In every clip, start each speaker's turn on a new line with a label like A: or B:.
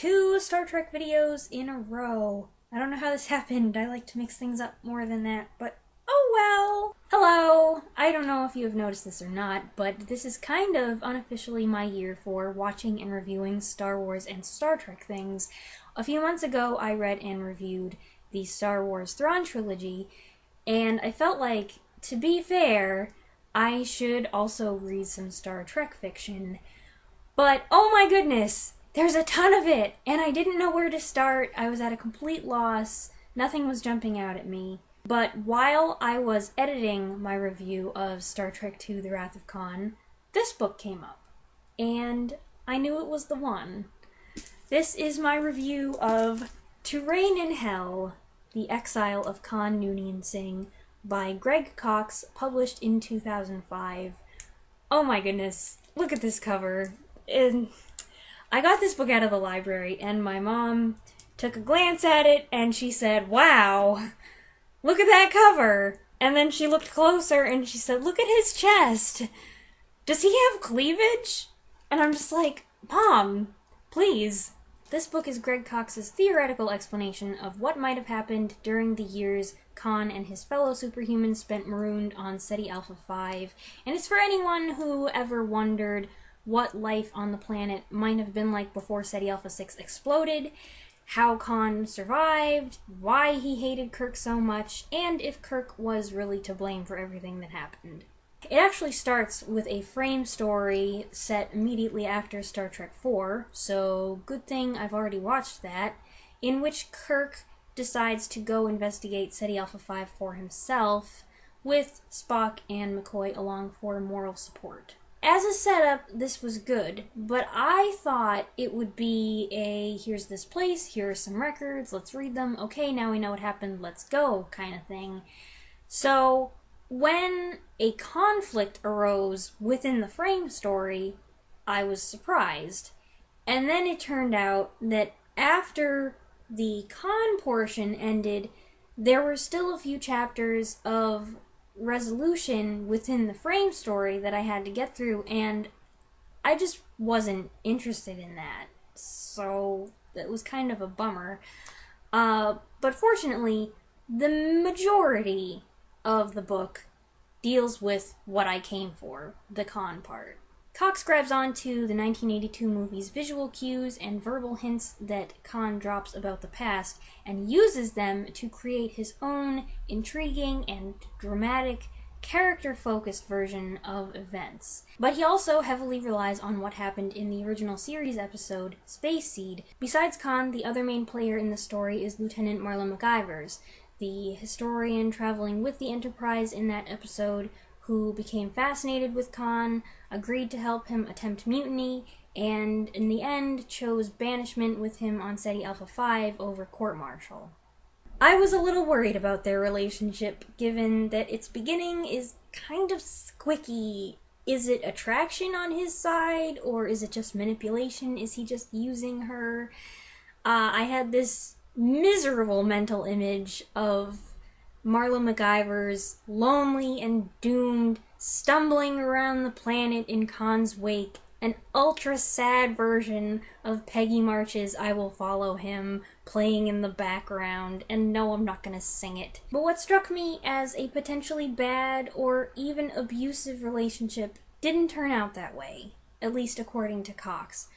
A: 2 Star Trek videos in a row. I don't know how this happened. I like to mix things up more than that, but oh well. Hello! I don't know if you have noticed this or not, but this is kind of unofficially my year for watching and reviewing Star Wars and Star Trek things. A few months ago, I read and reviewed the Star Wars Thrawn trilogy, and I felt like, to be fair, I should also read some Star Trek fiction. But, oh my goodness! There's a ton of it! And I didn't know where to start. I was at a complete loss. Nothing was jumping out at me. But while I was editing my review of Star Trek II: The Wrath of Khan, this book came up. And I knew it was the one. This is my review of To Reign in Hell, The Exile of Khan Noonien Singh by Greg Cox, published in 2005. Oh my goodness, look at this cover. And I got this book out of the library, and my mom took a glance at it, and she said, "Wow, look at that cover." And then she looked closer, and she said, "Look at his chest. Does he have cleavage?" And I'm just like, "Mom, please." This book is Greg Cox's theoretical explanation of what might have happened during the years Khan and his fellow superhumans spent marooned on Ceti Alpha 5, and it's for anyone who ever wondered what life on the planet might have been like before Ceti Alpha 6 exploded, how Khan survived, why he hated Kirk so much, and if Kirk was really to blame for everything that happened. It actually starts with a frame story set immediately after Star Trek IV, so good thing I've already watched that, in which Kirk decides to go investigate Ceti Alpha 5 for himself, with Spock and McCoy along for moral support. As a setup, this was good, but I thought it would be a, here's this place, here are some records, let's read them, okay, now we know what happened, let's go, kind of thing. So, when a conflict arose within the frame story, I was surprised. And then it turned out that after the Khan portion ended, there were still a few chapters of resolution within the frame story that I had to get through, and I just wasn't interested in that. So it was kind of a bummer. But fortunately, the majority of the book deals with what I came for, the Khan part. Cox grabs onto the 1982 movie's visual cues and verbal hints that Khan drops about the past and uses them to create his own intriguing and dramatic, character-focused version of events. But he also heavily relies on what happened in the original series episode, Space Seed. Besides Khan, the other main player in the story is Lieutenant Marla McIvers, the historian traveling with the Enterprise in that episode, who became fascinated with Khan, agreed to help him attempt mutiny, and in the end chose banishment with him on Ceti Alpha 5 over court-martial. I was a little worried about their relationship, given that its beginning is kind of squicky. Is it attraction on his side, or is it just manipulation? Is he just using her? I had this miserable mental image of Marla McIvers, lonely and doomed, stumbling around the planet in Khan's wake, an ultra-sad version of Peggy March's I Will Follow Him playing in the background, and no, I'm not gonna sing it. But what struck me as a potentially bad or even abusive relationship didn't turn out that way, at least according to Cox.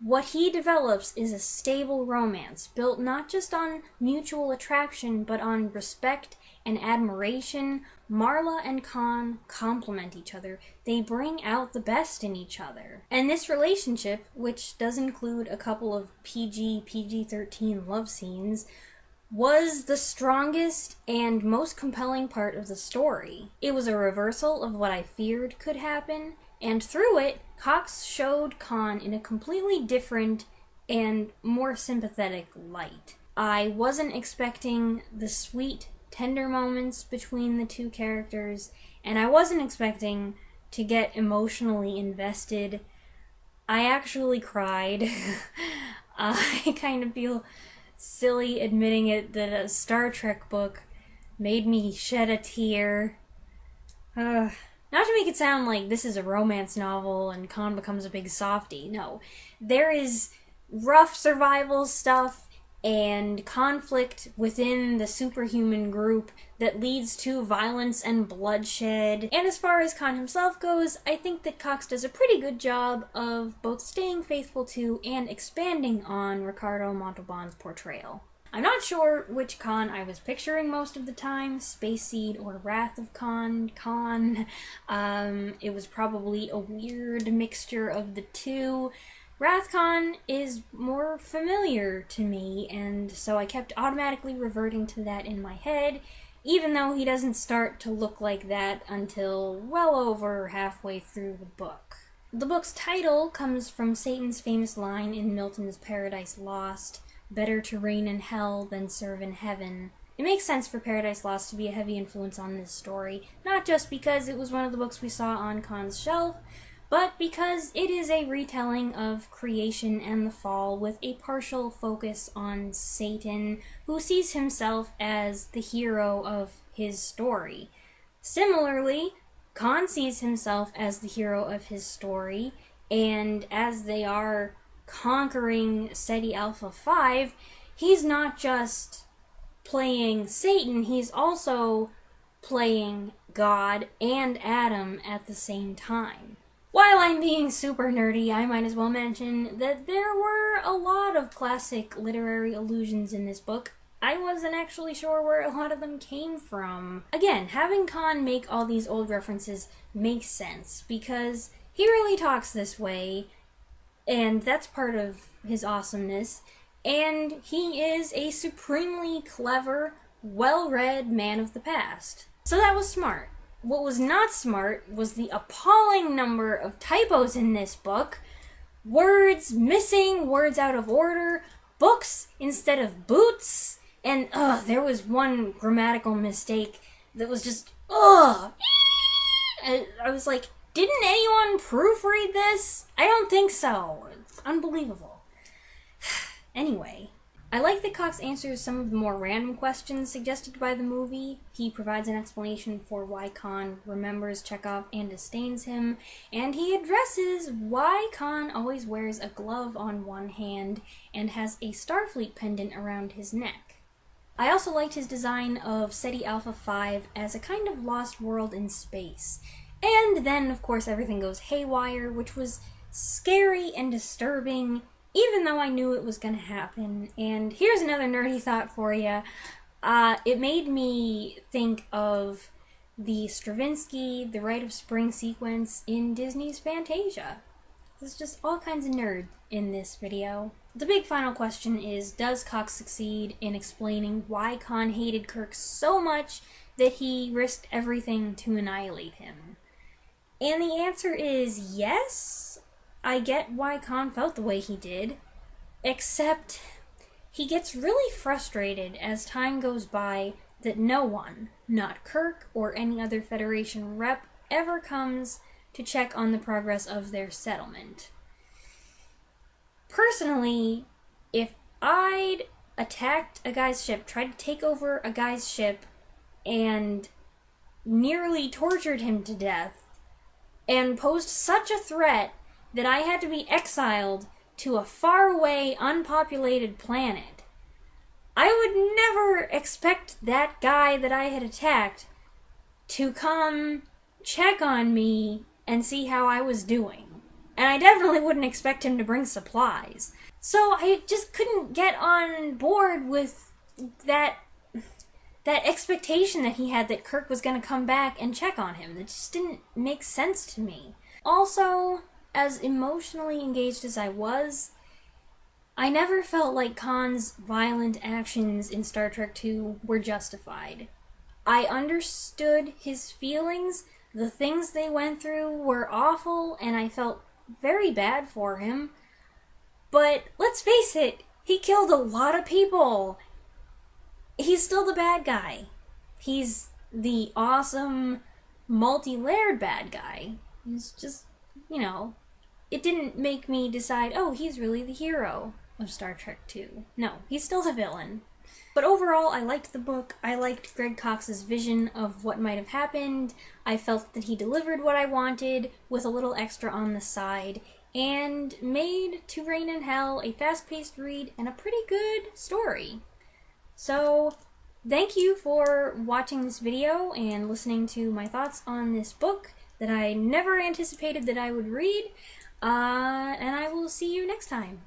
A: What he develops is a stable romance, built not just on mutual attraction, but on respect and admiration. Marla and Khan complement each other. They bring out the best in each other. And this relationship, which does include a couple of PG-13 love scenes, was the strongest and most compelling part of the story. It was a reversal of what I feared could happen, and through it, Cox showed Khan in a completely different and more sympathetic light. I wasn't expecting the sweet, tender moments between the two characters, and I wasn't expecting to get emotionally invested. I actually cried. I kind of feel silly admitting it that a Star Trek book made me shed a tear. Not to make it sound like this is a romance novel and Khan becomes a big softie. No, there is rough survival stuff and conflict within the superhuman group that leads to violence and bloodshed. And as far as Khan himself goes, I think that Cox does a pretty good job of both staying faithful to and expanding on Ricardo Montalban's portrayal. I'm not sure which Khan I was picturing most of the time, Space Seed or Wrath of Khan. It was probably a weird mixture of the two. Wrath-Khan is more familiar to me, and so I kept automatically reverting to that in my head, even though he doesn't start to look like that until well over halfway through the book. The book's title comes from Satan's famous line in Milton's Paradise Lost, "Better to reign in hell than serve in heaven." It makes sense for Paradise Lost to be a heavy influence on this story, not just because it was one of the books we saw on Khan's shelf, but because it is a retelling of creation and the fall with a partial focus on Satan, who sees himself as the hero of his story. Similarly, Khan sees himself as the hero of his story, and as they are conquering Ceti Alpha 5, he's not just playing Satan, he's also playing God and Adam at the same time. While I'm being super nerdy, I might as well mention that there were a lot of classic literary allusions in this book. I wasn't actually sure where a lot of them came from. Again, having Khan make all these old references makes sense, because he really talks this way, and that's part of his awesomeness, and he is a supremely clever, well-read man of the past. So that was smart. What was not smart was the appalling number of typos in this book. Words missing, words out of order, books instead of boots, and there was one grammatical mistake that was just, I was like, didn't anyone proofread this? I don't think so. It's unbelievable. Anyway, I like that Cox answers some of the more random questions suggested by the movie. He provides an explanation for why Khan remembers Chekhov and disdains him, and he addresses why Khan always wears a glove on one hand and has a Starfleet pendant around his neck. I also liked his design of Ceti Alpha 5 as a kind of lost world in space. And then, of course, everything goes haywire, which was scary and disturbing, even though I knew it was going to happen. And here's another nerdy thought for you. It made me think of the Stravinsky, The Rite of Spring sequence in Disney's Fantasia. There's just all kinds of nerd in this video. The big final question is, does Cox succeed in explaining why Khan hated Kirk so much that he risked everything to annihilate him? And the answer is yes. I get why Khan felt the way he did, except he gets really frustrated as time goes by that no one, not Kirk or any other Federation rep, ever comes to check on the progress of their settlement. Personally, if I'd attacked a guy's ship, tried to take over a guy's ship, and nearly tortured him to death, and posed such a threat that I had to be exiled to a faraway, unpopulated planet, I would never expect that guy that I had attacked to come check on me and see how I was doing. And I definitely wouldn't expect him to bring supplies. So I just couldn't get on board with that expectation that he had that Kirk was going to come back and check on him. That just didn't make sense to me. Also, as emotionally engaged as I was, I never felt like Khan's violent actions in Star Trek II were justified. I understood his feelings. The things they went through were awful, and I felt very bad for him. But let's face it, he killed a lot of people. He's still the bad guy. He's the awesome, multi-layered bad guy. He's just, it didn't make me decide, oh, he's really the hero of Star Trek II. No, he's still the villain. But overall, I liked the book. I liked Greg Cox's vision of what might have happened. I felt that he delivered what I wanted with a little extra on the side. and made To Reign in Hell a fast-paced read and a pretty good story. So, thank you for watching this video and listening to my thoughts on this book that I never anticipated that I would read, and I will see you next time.